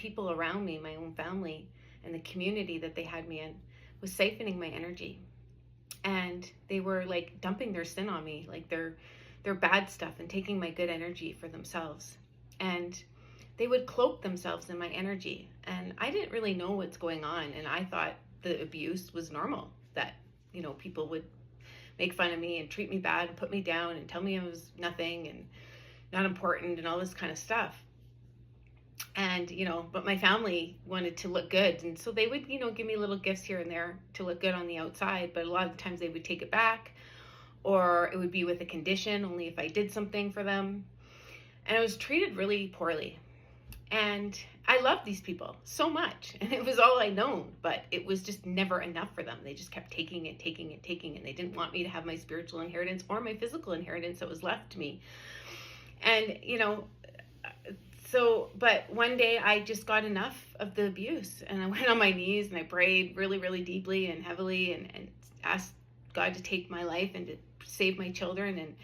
people around me, my own family, and the community that they had me in was siphoning my energy. And they were like dumping their sin on me, like their bad stuff, and taking my good energy for themselves. And they would cloak themselves in my energy. And I didn't really know what's going on. And I thought the abuse was normal, that, people would make fun of me and treat me bad and put me down and tell me I was nothing and not important and all this kind of stuff. And, but my family wanted to look good. And so they would, give me little gifts here and there to look good on the outside. But a lot of the times they would take it back, or it would be with a condition, only if I did something for them. And I was treated really poorly. And I loved these people so much. And it was all I'd known, but it was just never enough for them. They just kept taking it. And they didn't want me to have my spiritual inheritance or my physical inheritance that was left to me. And, but one day I just got enough of the abuse, and I went on my knees and I prayed really, really deeply and heavily and asked God to take my life and to save my children.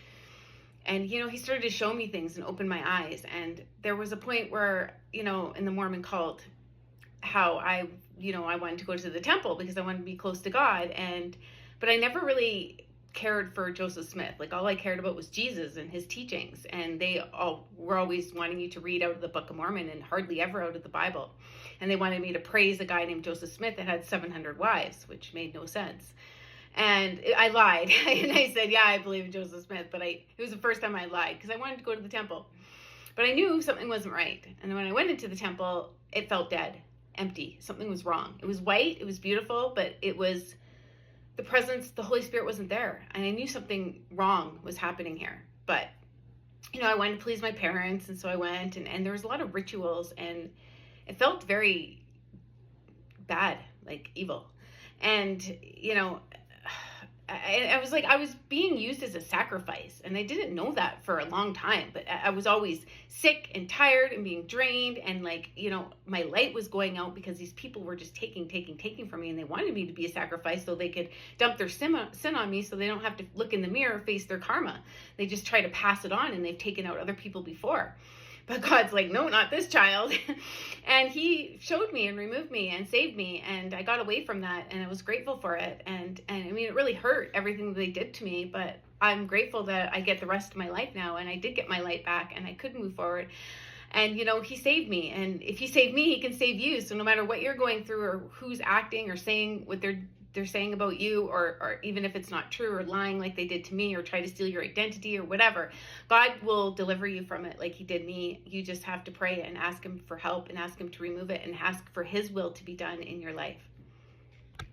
And he started to show me things and open my eyes. And there was a point where, in the Mormon cult, how I wanted to go to the temple because I wanted to be close to God. But I never really cared for Joseph Smith. Like, all I cared about was Jesus and his teachings. And they all were always wanting you to read out of the Book of Mormon and hardly ever out of the Bible. And they wanted me to praise a guy named Joseph Smith that had 700 wives, which made no sense. And I lied. And I said, yeah, I believe in Joseph Smith. But it was the first time I lied because I wanted to go to the temple. But I knew something wasn't right. And when I went into the temple, it felt dead, empty. Something was wrong. It was white. It was beautiful. But it was the presence, the Holy Spirit wasn't there. And I knew something wrong was happening here. But, I wanted to please my parents. And so I went. And there was a lot of rituals. And it felt very bad, like evil. And, I was like, I was being used as a sacrifice, and I didn't know that for a long time, but I was always sick and tired and being drained, and my light was going out because these people were just taking from me, and they wanted me to be a sacrifice so they could dump their sin on me so they don't have to look in the mirror, face their karma. They just try to pass it on, and they've taken out other people before. But God's like, no, not this child. And he showed me and removed me and saved me. And I got away from that, and I was grateful for it. And I mean, it really hurt, everything that they did to me, but I'm grateful that I get the rest of my life now. And I did get my light back, and I could move forward. And, he saved me. And if he saved me, he can save you. So no matter what you're going through, or who's acting or saying what they're saying about you, or even if it's not true, or lying like they did to me, or try to steal your identity or whatever, God will deliver you from it like he did me. You just have to pray and ask him for help and ask him to remove it and ask for his will to be done in your life.